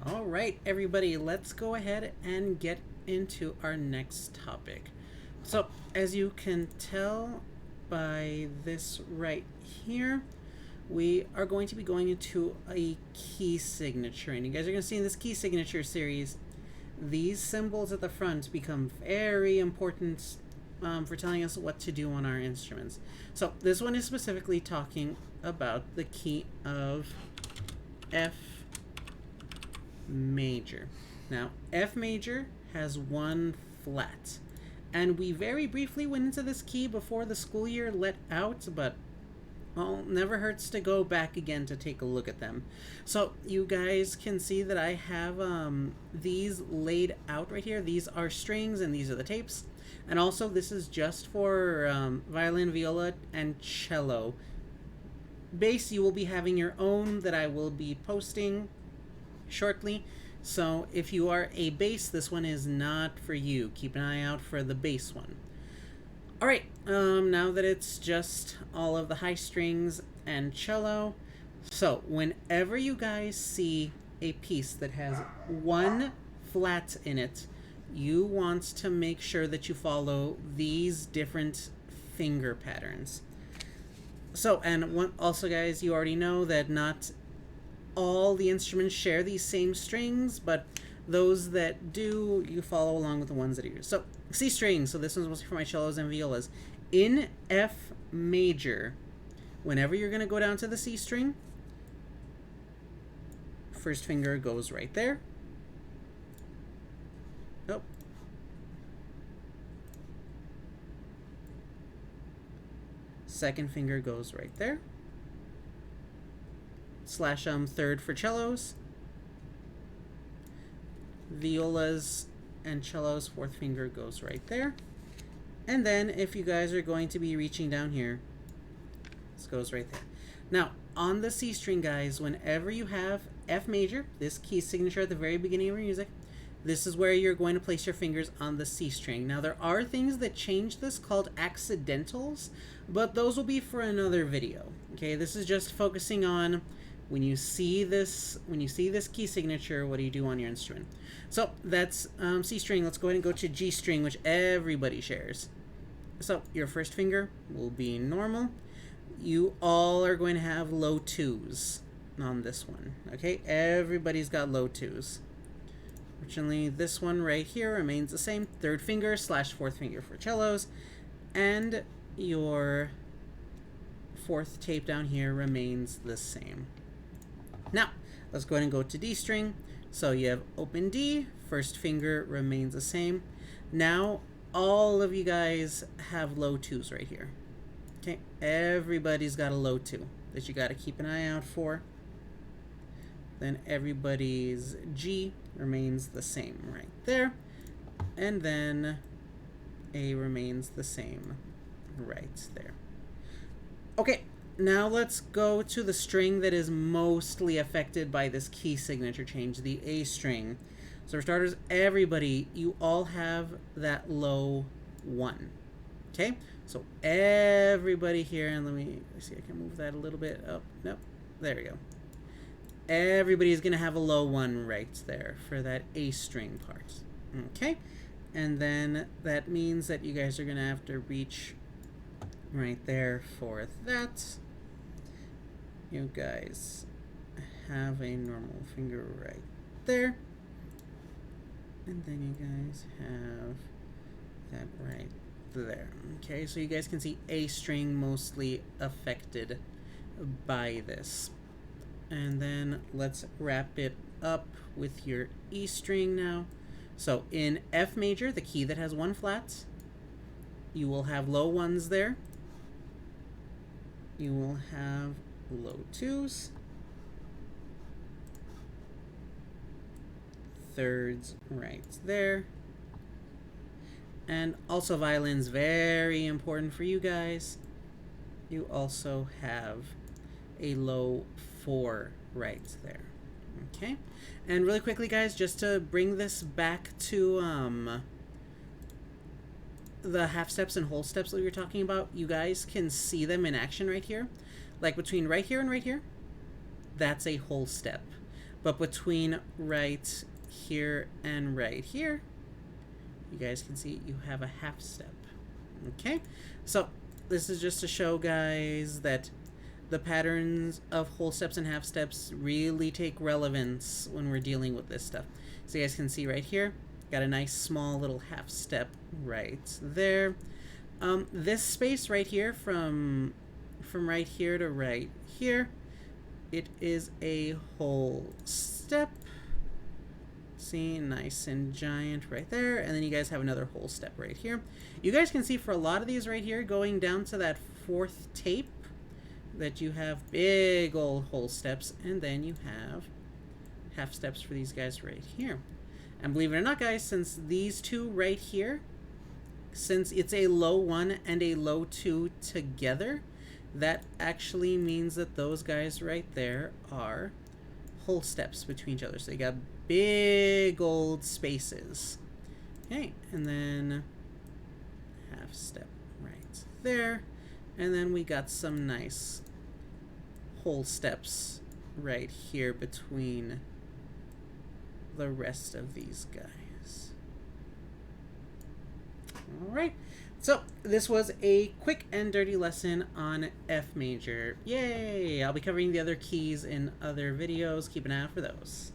All right, everybody, let's go ahead and get into our next topic. So, as you can tell by this right here, we are going to be going into a key signature. And you guys are going to see in this key signature series, these symbols at the front become very important for telling us what to do on our instruments. So, this one is specifically talking about the key of F major. Now, F major has one flat. And we very briefly went into this key before the school year let out, but well, never hurts to go back again to take a look at them. So you guys can see that I have these laid out right here. These are strings and these are the tapes. And also this is just for violin, viola, and cello. Bass, you will be having your own that I will be posting shortly. So if you are a bass, this one is not for you. Keep an eye out for the bass one. All right, now that it's just all of the high strings and cello, so whenever you guys see a piece that has one flat in it, you want to make sure that you follow these different finger patterns. So, and also, guys, you already know that not all the instruments share these same strings, but those that do, you follow along with the ones that are used. So, C strings, so this one's mostly for my cellos and violas. In F major, whenever you're going to go down to the C string, first finger goes right there. Oh. Second finger goes right there. Slash third for cellos. Violas and cellos, fourth finger goes right there. And then if you guys are going to be reaching down here, this goes right there. Now, on the C string, guys, whenever you have F major, this key signature at the very beginning of your music, this is where you're going to place your fingers on the C string. Now, there are things that change this called accidentals, but those will be for another video. Okay, this is just focusing on when you see this key signature, what do you do on your instrument? So that's C string. Let's go ahead and go to G string, which everybody shares. So your first finger will be normal. You all are going to have low twos on this one. Okay, everybody's got low twos. Fortunately, this one right here remains the same. Third finger slash fourth finger for cellos. And your fourth tape down here remains the same. Now, let's go ahead and go to D string. So you have open D, first finger remains the same. Now, all of you guys have low twos right here. Okay, everybody's got a low two that you got to keep an eye out for. Then everybody's G remains the same right there. And then A remains the same right there. Okay. Now let's go to the string that is mostly affected by this key signature change, the A string. So for starters, everybody, you all have that low 1. Okay? So everybody here, and let me see, I can move that a little bit up. Nope. There we go. Everybody's going to have a low 1 right there for that A string part. Okay? And then that means that you guys are going to have to reach right there for that. You guys have a normal finger right there. And then you guys have that right there. Okay, so you guys can see A string mostly affected by this. And then let's wrap it up with your E string now. So in F major, the key that has one flat, you will have low ones there. You will have low twos, thirds right there, and also violins, very important for you guys. You also have a low 4 right there. Okay, and really quickly, guys, just to bring this back to the half steps and whole steps that we were talking about, you guys can see them in action right here. Like between right here and right here, that's a whole step. But between right here and right here, you guys can see you have a half step. Okay, so this is just to show guys that the patterns of whole steps and half steps really take relevance when we're dealing with this stuff. So you guys can see right here, got a nice small little half step right there. This space right here from right here to right here, it is a whole step. See, nice and giant right there. And then you guys have another whole step right here. You guys can see for a lot of these right here, going down to that fourth tape, that you have big old whole steps, and then you have half steps for these guys right here. And believe it or not, guys, since these two right here, since it's a low 1 and a low 2 together, that actually means that those guys right there are whole steps between each other. So you got big old spaces. Okay, and then half step right there. And then we got some nice whole steps right here between the rest of these guys. All right, so this was a quick and dirty lesson on F major. Yay! I'll be covering the other keys in other videos. Keep an eye out for those.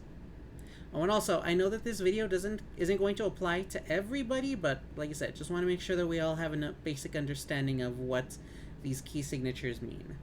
Oh, and also, I know that this video isn't going to apply to everybody, but like I said, just want to make sure that we all have a basic understanding of what these key signatures mean.